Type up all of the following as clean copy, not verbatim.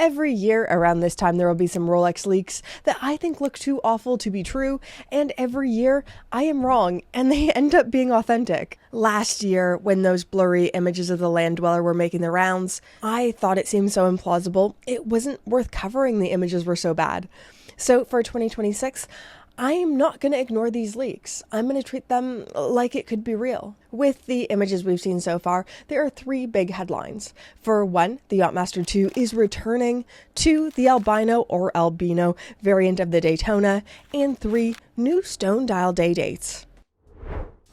Every year around this time there will be some Rolex leaks that I think look too awful to be true, and every year I am wrong and they end up being authentic. Last year, when those blurry images of the land dweller were making the rounds, I thought it seemed so implausible it wasn't worth covering. The images were so bad. So for 2026, I am not going to ignore these leaks. I'm going to treat them like it could be real. With the images we've seen so far, there are 3 big headlines. For 1, the Yacht-Master II is returning. 2, the Albino or Albino variant of the Daytona. And 3, new stone dial day dates.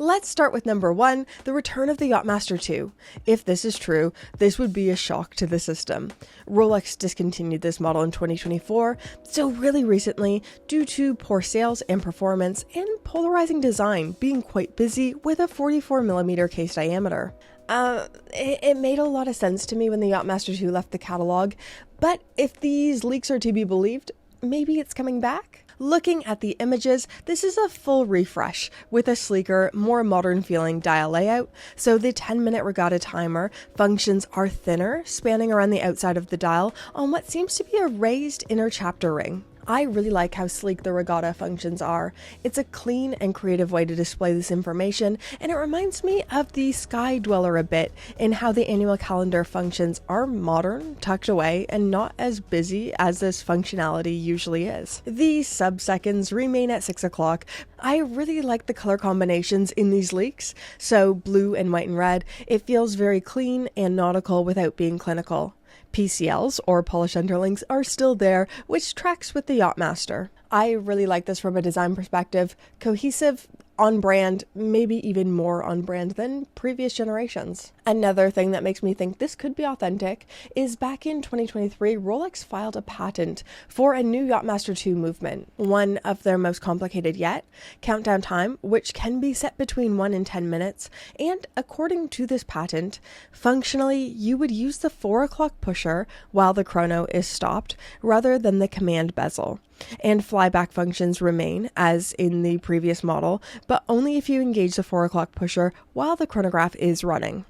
Let's start with number 1, the return of the Yacht-Master II. If this is true, this would be a shock to the system. Rolex discontinued this model in 2024, so really recently, due to poor sales and performance and polarizing design being quite busy with a 44mm case diameter. It made a lot of sense to me when the Yacht-Master II left the catalog, but if these leaks are to be believed, maybe it's coming back? Looking at the images, this is a full refresh with a sleeker, more modern feeling dial layout, so the 10-minute regatta timer functions are thinner, spanning around the outside of the dial on what seems to be a raised inner chapter ring. I really like how sleek the regatta functions are. It's a clean and creative way to display this information, and it reminds me of the Sky Dweller a bit in how the annual calendar functions are modern, tucked away, and not as busy as this functionality usually is. The sub-seconds remain at 6 o'clock. I really like the color combinations in these leaks, so blue and white and red. It feels very clean and nautical without being clinical. PCLs, or polished underlings, are still there, which tracks with the Yacht-Master. I really like this from a design perspective. Cohesive, on brand, maybe even more on brand than previous generations. Another thing that makes me think this could be authentic is back in 2023, Rolex filed a patent for a new Yacht-Master II movement, one of their most complicated yet, countdown time, which can be set between 1 and 10 minutes, and according to this patent, functionally, you would use the 4 o'clock pusher while the chrono is stopped, rather than the command bezel. And flyback functions remain, as in the previous model, but only if you engage the 4 o'clock pusher while the chronograph is running.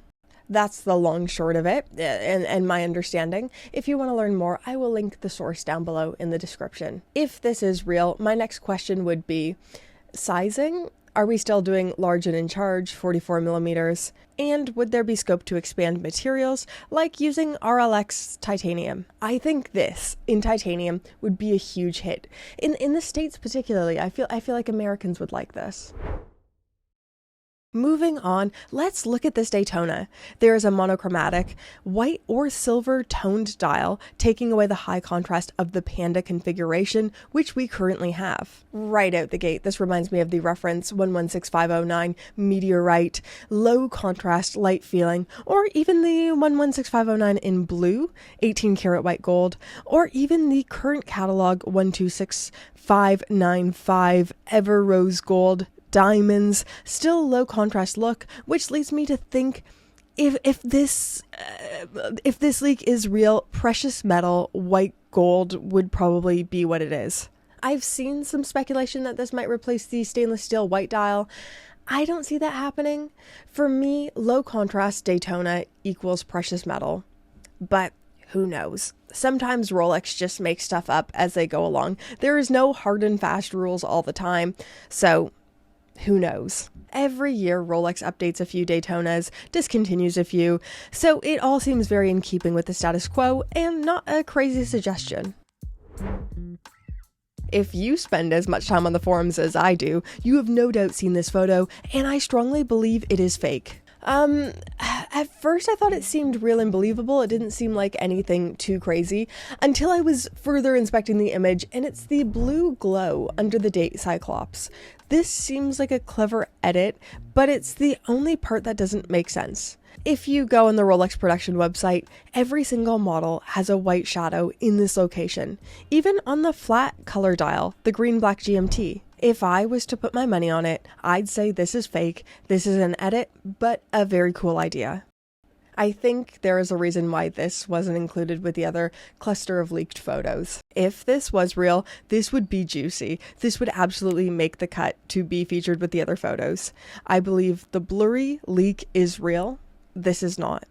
That's the long short of it, and my understanding. If you want to learn more, I will link the source down below in the description. If this is real, my next question would be sizing. Are we still doing large and in charge, 44mm? And would there be scope to expand materials, like using RLX titanium? I think this, in titanium, would be a huge hit. In the States particularly, I feel like Americans would like this. Moving on, let's look at this Daytona. There is a monochromatic, white or silver toned dial, taking away the high contrast of the Panda configuration, which we currently have. Right out the gate, this reminds me of the reference 116509 Meteorite, low contrast, light feeling, or even the 116509 in blue, 18 karat white gold, or even the current catalog 126595 Ever Rose Gold, diamonds, still low contrast look, which leads me to think if this leak is real, precious metal white gold would probably be what it is. I've seen some speculation that this might replace the stainless steel white dial. I don't see that happening. For me, low contrast Daytona equals precious metal, but who knows? Sometimes Rolex just makes stuff up as they go along. There is no hard and fast rules all the time, so who knows? Every year, Rolex updates a few Daytonas, discontinues a few, so it all seems very in keeping with the status quo and not a crazy suggestion. If you spend as much time on the forums as I do, you have no doubt seen this photo, and I strongly believe it is fake. At first I thought it seemed real and believable. It didn't seem like anything too crazy until I was further inspecting the image, and it's the blue glow under the date cyclops. This seems like a clever edit, but it's the only part that doesn't make sense. If you go on the Rolex production website, every single model has a white shadow in this location, even on the flat color dial, the green-black GMT. If I was to put my money on it, I'd say this is fake, this is an edit, but a very cool idea. I think there is a reason why this wasn't included with the other cluster of leaked photos. If this was real, this would be juicy. This would absolutely make the cut to be featured with the other photos. I believe the blurry leak is real. This is not.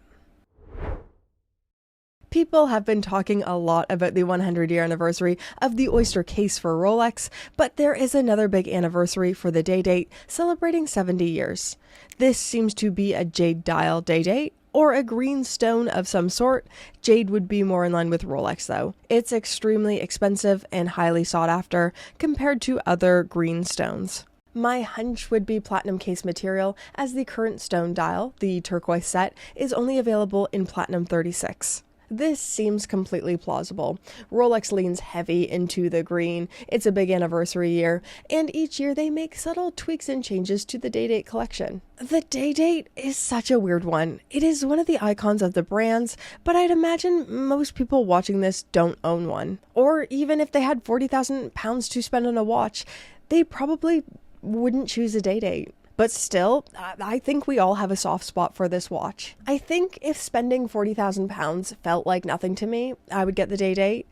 People have been talking a lot about the 100-year anniversary of the Oyster case for Rolex, but there is another big anniversary for the day date, celebrating 70 years. This seems to be a jade dial day date, or a green stone of some sort. Jade would be more in line with Rolex though. It's extremely expensive and highly sought after compared to other green stones. My hunch would be platinum case material, as the current stone dial, the turquoise set, is only available in platinum 36. This seems completely plausible. Rolex leans heavy into the green, it's a big anniversary year, and each year they make subtle tweaks and changes to the day date collection. The day date is such a weird one. It is one of the icons of the brands, but I'd imagine most people watching this don't own one. Or even if they had £40,000 to spend on a watch, they probably wouldn't choose a day date. But still, I think we all have a soft spot for this watch. I think if spending £40,000 felt like nothing to me, I would get the day date.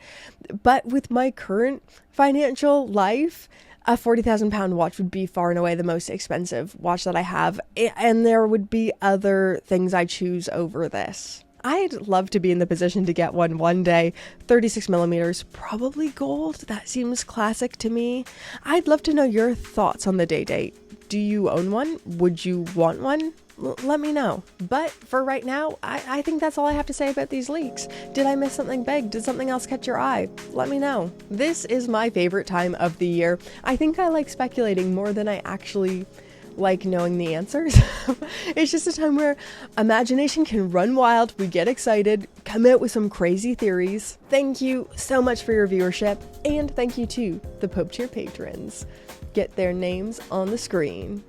But with my current financial life, a £40,000 watch would be far and away the most expensive watch that I have. And there would be other things I choose over this. I'd love to be in the position to get one day. 36 millimeters, probably gold. That seems classic to me. I'd love to know your thoughts on the day date. Do you own one? Would you want one? Let me know. But for right now, I think that's all I have to say about these leaks. Did I miss something big? Did something else catch your eye? Let me know. This is my favorite time of the year. I think I like speculating more than I actually like knowing the answers. It's just a time where imagination can run wild, we get excited, come out with some crazy theories. Thank you so much for your viewership, and thank you to the Pope Tier patrons. Get their names on the screen.